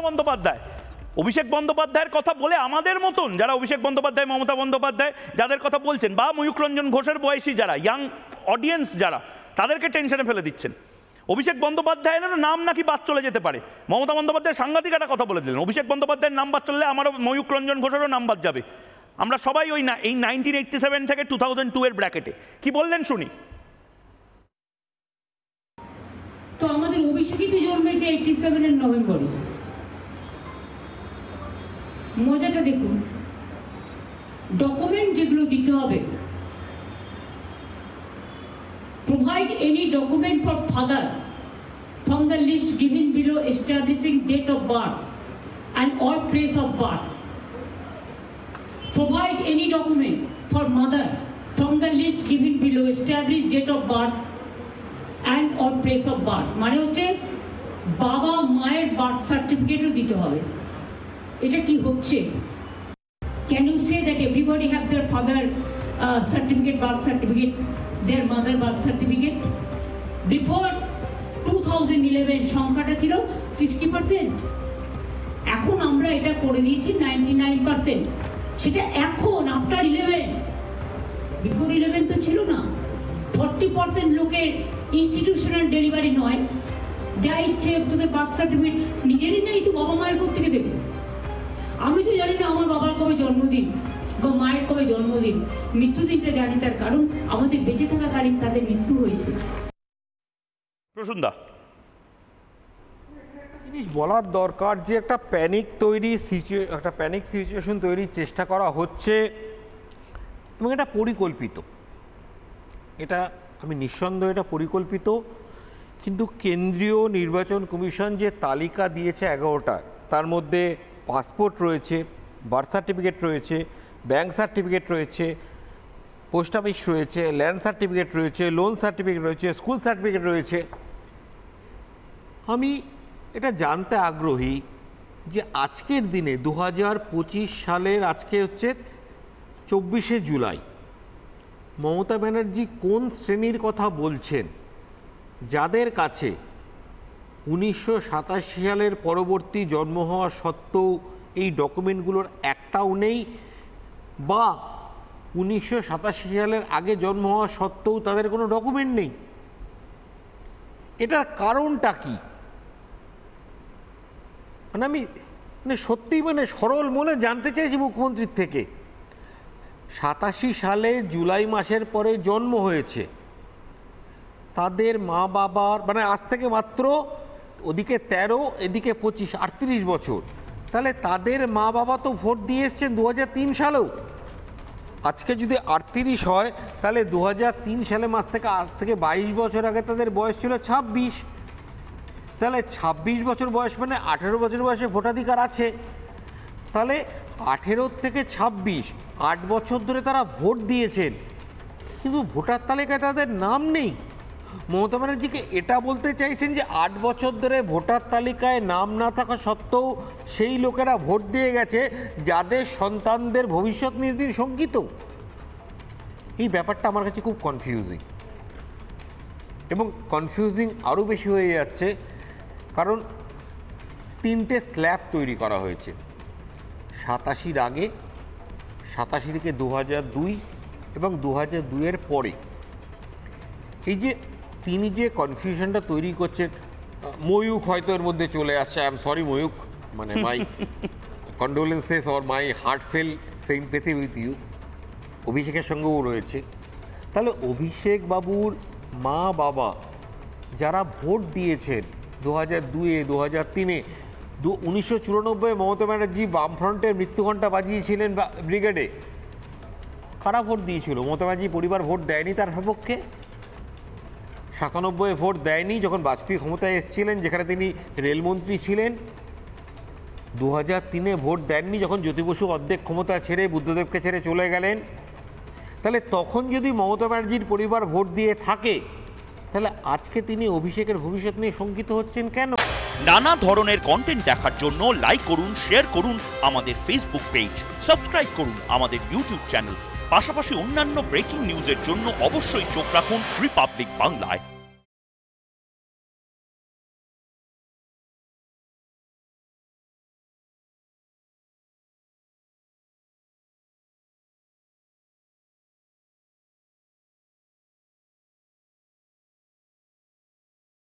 বন্দ্যোপাধ্যায় অভিষেক বন্দ্যোপাধ্যায়ের কথা বলে আমাদের মতন যারা অভিষেক বন্দ্যোপাধ্যায় মমতা বন্দ্যোপাধ্যায় যাদের কথা বলছেন বা ময়ূখ রঞ্জন ঘোষের বয়সী যারা ইয়াং অডিয়েন্স যারা তাদেরকে টেনশনে ফেলে দিচ্ছেন। অভিষেক বন্দ্যোপাধ্যায়ের নাম নাকি বাদ চলে যেতে পারে। মমতা বন্দ্যোপাধ্যায় সাংঘাতিক একটা কথা বলে দিলেন, অভিষেক বন্দ্যোপাধ্যায়ের নাম বাদ চললে আমারও ময়ূখ রঞ্জন ঘোষেরও নাম বাদ যাবে। আমরা সবাই ওই এই 1987 থেকে 2002 এর ব্র্যাকেটে। কি বললেন শুনি। তো আমাদের অভিষেকই তো জন্মেছে 87 এর নভেম্বরে। মজাটা দেখুন, ডকুমেন্ট যেগুলো দিতে হবে, provide any document for father from the list given below establishing date of birth and or place of birth. Provide any document for mother from the list given below established date of birth and or place of birth. মানে হচ্ছে বাবা মায়ের birth সার্টিফিকেটও দিতে হবে। এটা কি হচ্ছে? Can you say that everybody have their father certificate, birth certificate, their mother birth certificate? Before 2011 সংখ্যাটা ছিল 60%, এখন আমরা এটা করে দিয়েছি 99%। সেটা এখন আফটার 11, বিফোর 11 তো ছিল না। 40% লোকের ইনস্টিটিউশনাল ডেলিভারি নয়, যা ইচ্ছে তোদের বার্থ সার্টিফিকেট নিজেরই নেই, তো বাবা মায়ের কোথা থেকে দেবে? আমি তো জানি না আমার বাবার কবে জন্মদিন বা মায়ের কবে জন্মদিন, মৃত্যুদিনটা জানি, তার কারণ আমাদের বেঁচে থাকাকালীন তাদের মৃত্যু হয়েছে। প্রসূনদা, জিনিস বলার দরকার যে একটা প্যানিক সিচুয়েশন তৈরির চেষ্টা করা হচ্ছে এবং এটা পরিকল্পিত। এটা আমি নিঃসন্দেহে এটা পরিকল্পিত, কিন্তু কেন্দ্রীয় নির্বাচন কমিশন যে তালিকা দিয়েছে 11টা, তার মধ্যে পাসপোর্ট রয়েছে, বার্থ সার্টিফিকেট রয়েছে, ব্যাংক সার্টিফিকেট রয়েছে, পোস্ট অফিস রয়েছে, ল্যান্ড সার্টিফিকেট রয়েছে, লোন সার্টিফিকেট রয়েছে, স্কুল সার্টিফিকেট রয়েছে। আমি এটা জানতে আগ্রহী যে আজকের দিনে 2025 সালের আজকে হচ্ছে 24শে জুলাই, মমতা ব্যানার্জি কোন শ্রেণীর কথা বলছেন যাদের কাছে 1987 সালের পরবর্তী জন্ম হওয়া সত্ত্বেও এই ডকুমেন্টগুলোর একটাও নেই, বা 1987 সালের আগে জন্ম হওয়া সত্ত্বেও তাদের কোনো ডকুমেন্ট নেই? এটার কারণটা কি? আমি সত্যিই সরল মনে জানতে চাইছি মুখ্যমন্ত্রীর থেকে। 87 সালে জুলাই মাসের পরে জন্ম হয়েছে তাদের মা বাবার, আজ থেকে মাত্র ওদিকে 13 এদিকে 25, 38 বছর, তাহলে তাদের মা বাবা তো ভোট দিয়ে এসছেন 2003 সালেও। আজকে যদি 38 হয় তাহলে 2003 সালে মাস থেকে আজ থেকে 22 বছর আগে তাদের বয়স ছিল 26। তাহলে 26 বছর বয়স মানে 18 বছর বয়সে ভোটাধিকার আছে। তাহলে 18 থেকে 26, 8 বছর ধরে তারা ভোট দিয়েছেন, কিন্তু ভোটার তালিকায় তাদের নাম নেই। মমতা ব্যানার্জিকে এটা বলতে চাইছেন যে 8 বছর ধরে ভোটার তালিকায় নাম না থাকা সত্ত্বেও সেই লোকেরা ভোট দিয়ে গেছে যাদের সন্তানদের ভবিষ্যৎ নির্দিন শঙ্কিত। এই ব্যাপারটা আমার কাছে খুব কনফিউজিং, এবং কনফিউজিং আরও বেশি হয়ে যাচ্ছে কারণ 3টে স্ল্যাব তৈরি করা হয়েছে 87 আগে, 87 থেকে 2002 এবং 2002-এর পরে। এই যে তিনি যে কনফিউশনটা তৈরি করছেন, ময়ূখ হয়তো এর মধ্যে চলে আসছে। I am sorry Mayukh, my condolences or my heartfelt sympathy with you. অভিষেকের সঙ্গেও রয়েছে। তাহলে অভিষেক বাবুর মা বাবা যারা ভোট দিয়েছেন 2002-এ, 2003-এ, 1994 মমতা ব্যানার্জি বামফ্রন্টের মৃত্যুঘণ্টা বাজিয়েছিলেন ব্রিগেডে, কারা ভোট দিয়েছিল? মমতা ব্যানার্জি পরিবার ভোট দেয়নি তার সপক্ষে। 97-এ ভোট দেয়নি যখন বাজপেয়ী ক্ষমতায় এসেছিলেন, যেখানে তিনি রেলমন্ত্রী ছিলেন। 2003-এ ভোট দেননি যখন জ্যোতি বসু অর্ধেক ক্ষমতা ছেড়ে বুদ্ধদেবকে ছেড়ে চলে গেলেন। তাহলে তখন যদি মমতা ব্যানার্জির পরিবার ভোট দিয়ে থাকে, তাহলে আজকে তিনি অভিষেকের ভবিষ্যৎ নিয়ে শঙ্কিত হচ্ছেন কেন? নানা ধরনের কন্টেন্ট দেখার জন্য লাইক করুন, শেয়ার করুন আমাদের ফেসবুক পেজ, সাবস্ক্রাইব করুন আমাদের ইউটিউব চ্যানেল। পাশাপাশি অন্যান্য ব্রেকিং নিউজের জন্য অবশ্যই চোখ রাখুন রিপাবলিক বাংলায়।